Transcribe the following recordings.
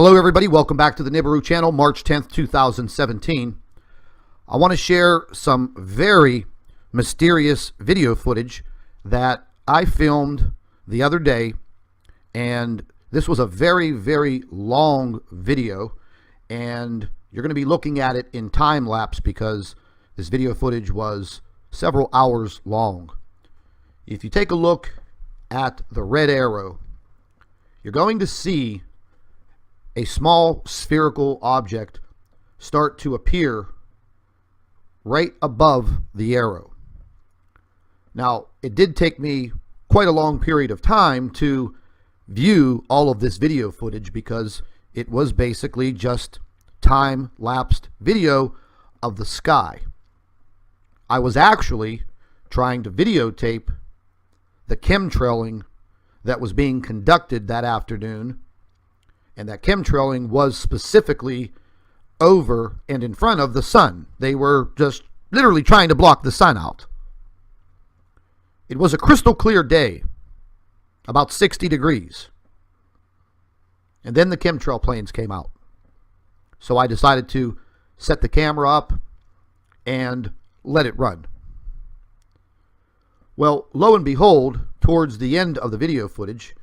Hello everybody, welcome back to the Nibiru channel, March 10th, 2017. I want to share some very mysterious video footage that I filmed the other day, and this was a very long video, and you're going to be looking at it in time lapse because this video footage was several hours long. If you take a look at the red arrow, you're going to see a small spherical object start to appear right above the arrow. Now, it did take me quite a long period of time to view all of this video footage because it was basically just time-lapsed video of the sky. I was actually trying to videotape the chemtrailing that was being conducted that afternoon, and that chemtrailing was specifically over and in front of the sun. They were just literally trying to block the sun out. It was a crystal clear day, about 60 degrees. And then the chemtrail planes came out. So I decided to set the camera up and let it run. Well, lo and behold, towards the end of the video footage,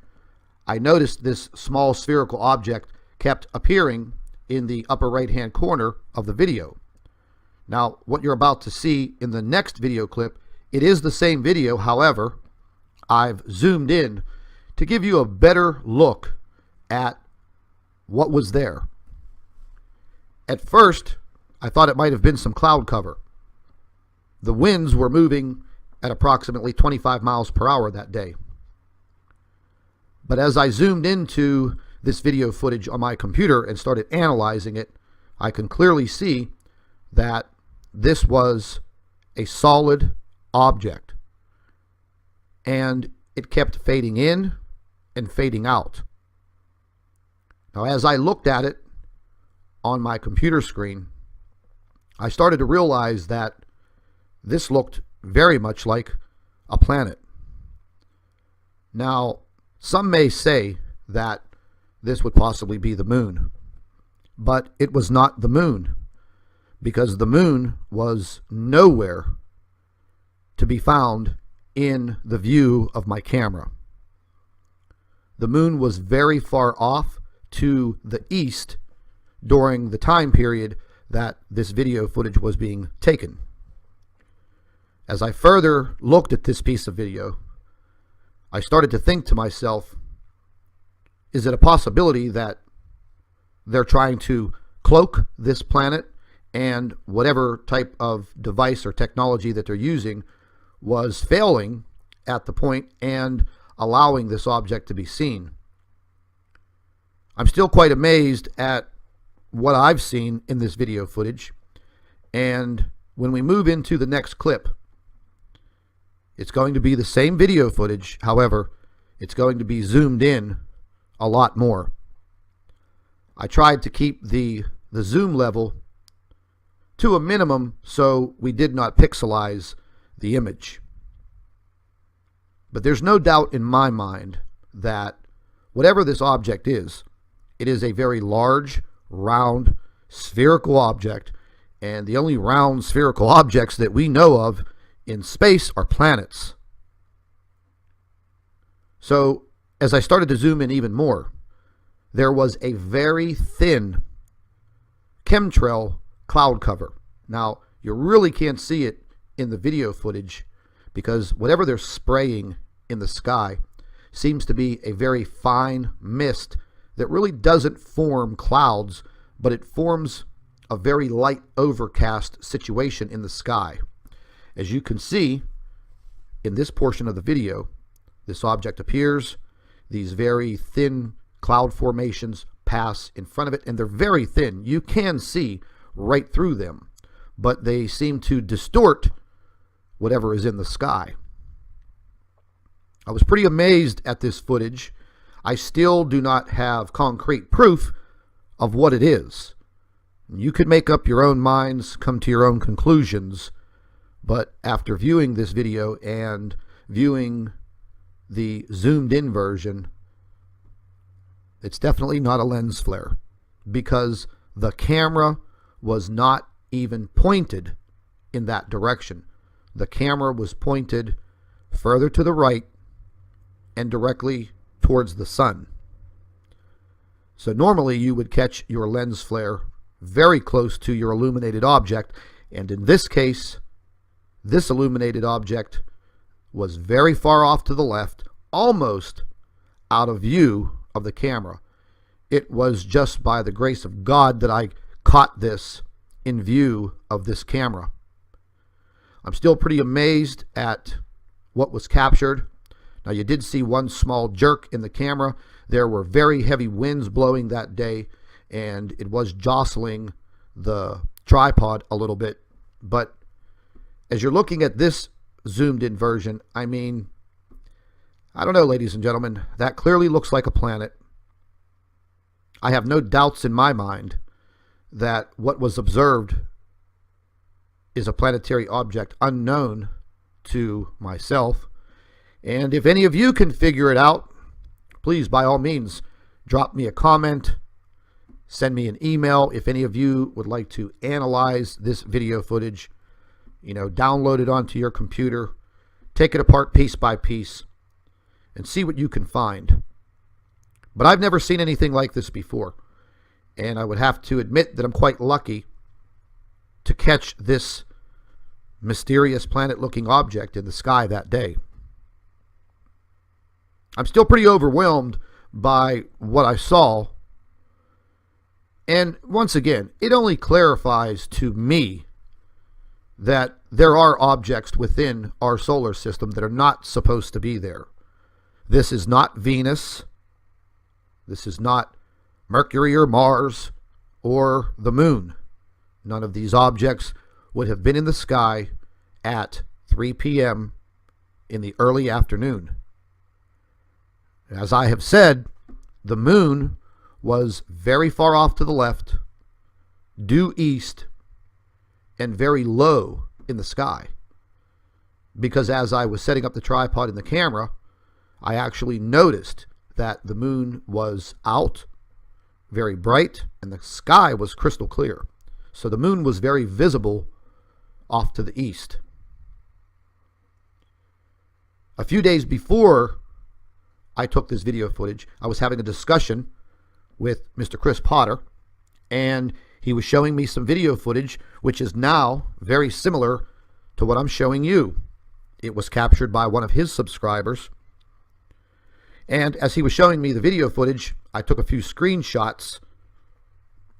I noticed this small spherical object kept appearing in the upper right-hand corner of the video. Now, what you're about to see in the next video clip, it is the same video. However, I've zoomed in to give you a better look at what was there. At first, I thought it might have been some cloud cover. The winds were moving at approximately 25 miles per hour that day. But as I zoomed into this video footage on my computer and started analyzing it, I can clearly see that this was a solid object. And it kept fading in and fading out. Now, as I looked at it on my computer screen, I started to realize that this looked very much like a planet. Now, some may say that this would possibly be the moon, but it was not the moon, because the moon was nowhere to be found in the view of my camera. The moon was very far off to the east during the time period that this video footage was being taken. As I further looked at this piece of video, I started to think to myself, is it a possibility that they're trying to cloak this planet, and whatever type of device or technology that they're using was failing at the point and allowing this object to be seen? I'm still quite amazed at what I've seen in this video footage, and when we move into the next clip, it's going to be the same video footage. However, it's going to be zoomed in a lot more. I tried to keep the zoom level to a minimum so we did not pixelize the image. But there's no doubt in my mind that whatever this object is, it is a very large, round, spherical object, and the only round spherical objects that we know of in space are planets. So as I started to zoom in even more, there was a very thin chemtrail cloud cover. Now, you really can't see it in the video footage because whatever they're spraying in the sky seems to be a very fine mist that really doesn't form clouds, but it forms a very light overcast situation in the sky. As you can see in this portion of the video, this object appears, these very thin cloud formations pass in front of it, and they're very thin. You can see right through them, but they seem to distort whatever is in the sky. I was pretty amazed at this footage. I still do not have concrete proof of what it is. You could make up your own minds, come to your own conclusions, but after viewing this video and viewing the zoomed in version, it's definitely not a lens flare. because the camera was not even pointed in that direction. The camera was pointed further to the right and directly towards the sun. So normally you would catch your lens flare very close to your illuminated object, and in this case, this illuminated object was very far off to the left, almost out of view of the camera. It was just by the grace of God that I caught this in view of this camera. I'm still pretty amazed at what was captured. Now, you did see one small jerk in the camera. There were very heavy winds blowing that day, and it was jostling the tripod a little bit. But as you're looking at this zoomed in version, I mean, I don't know, ladies and gentlemen, that clearly looks like a planet. I have no doubts in my mind that what was observed is a planetary object unknown to myself. And if any of you can figure it out, please, by all means, drop me a comment, send me an email. If any of you would like to analyze this video footage, download it onto your computer, take it apart piece by piece, and see what you can find. But I've never seen anything like this before, and I would have to admit that I'm quite lucky to catch this mysterious planet-looking object in the sky that day. I'm still pretty overwhelmed by what I saw, and once again, it only clarifies to me that there are objects within our solar system that are not supposed to be there. This is not Venus. This is not Mercury or Mars or the moon. None of these objects would have been in the sky at 3 p.m. in the early afternoon. As I have said, the moon was very far off to the left, due east, and very low in the sky. Because as I was setting up the tripod and the camera, I actually noticed that the moon was out, very bright, and the sky was crystal clear. So the moon was very visible off to the east. A few days before I took this video footage, I was having a discussion with Mr. Chris Potter, and he was showing me some video footage which is now very similar to what I'm showing you. It was captured by one of his subscribers, and as he was showing me the video footage, I took a few screenshots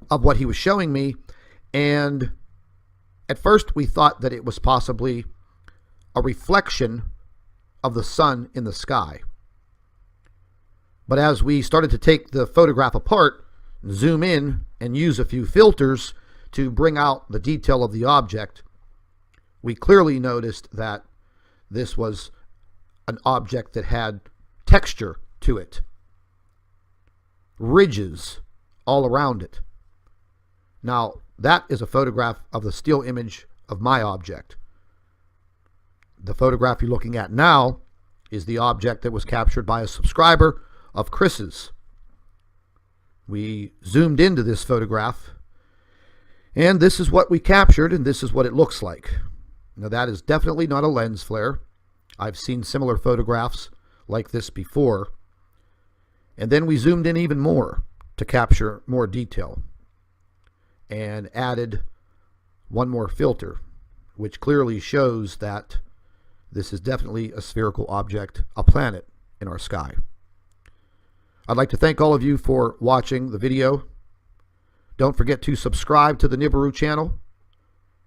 of what he was showing me, and at first we thought that it was possibly a reflection of the sun in the sky. But as we started to take the photograph apart, zoom in, and use a few filters to bring out the detail of the object, we clearly noticed that this was an object that had texture to it, ridges all around it. Now, that is a photograph of the still image of my object. The photograph you're looking at now is the object that was captured by a subscriber of Chris's. We zoomed into this photograph, and this is what we captured, and this is what it looks like. Now, that is definitely not a lens flare. I've seen similar photographs like this before. And then we zoomed in even more to capture more detail and added one more filter, which clearly shows that this is definitely a spherical object, a planet in our sky. I'd like to thank all of you for watching the video. Don't forget to subscribe to the Nibiru channel.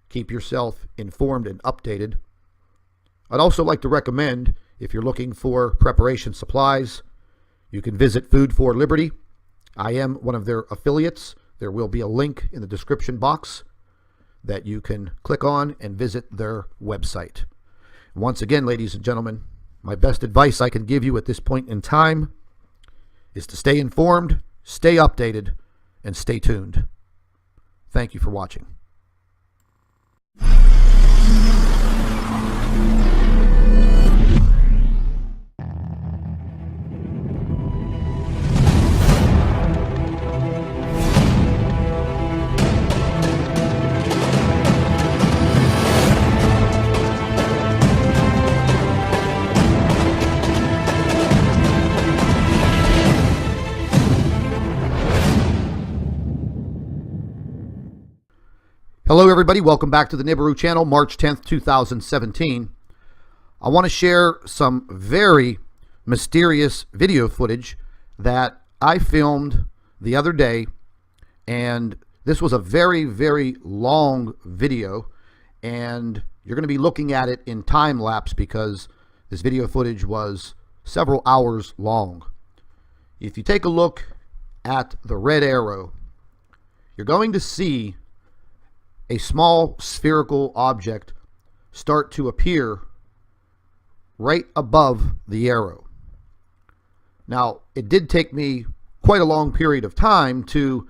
Keep yourself informed and updated. I'd also like to recommend, if you're looking for preparation supplies, you can visit Food for Liberty. I am one of their affiliates. There will be a link in the description box that you can click on and visit their website. Once again, ladies and gentlemen, my best advice I can give you at this point in time is to stay informed, stay updated, and stay tuned. Thank you for watching. everybody. Welcome back to the Nibiru channel, March 10th, 2017. I want to share some very mysterious video footage that I filmed the other day, and this was a very, very long video, and you're going to be looking at it in time lapse because this video footage was several hours long. If you take a look at the red arrow, you're going to see a small spherical object start to appear right above the arrow. Now, it did take me quite a long period of time to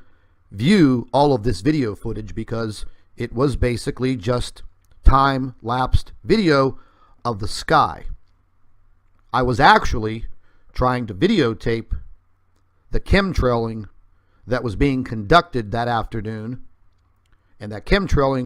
view all of this video footage because it was basically just time-lapsed video of the sky. I was actually trying to videotape the chemtrailing that was being conducted that afternoon, and that chemtrailing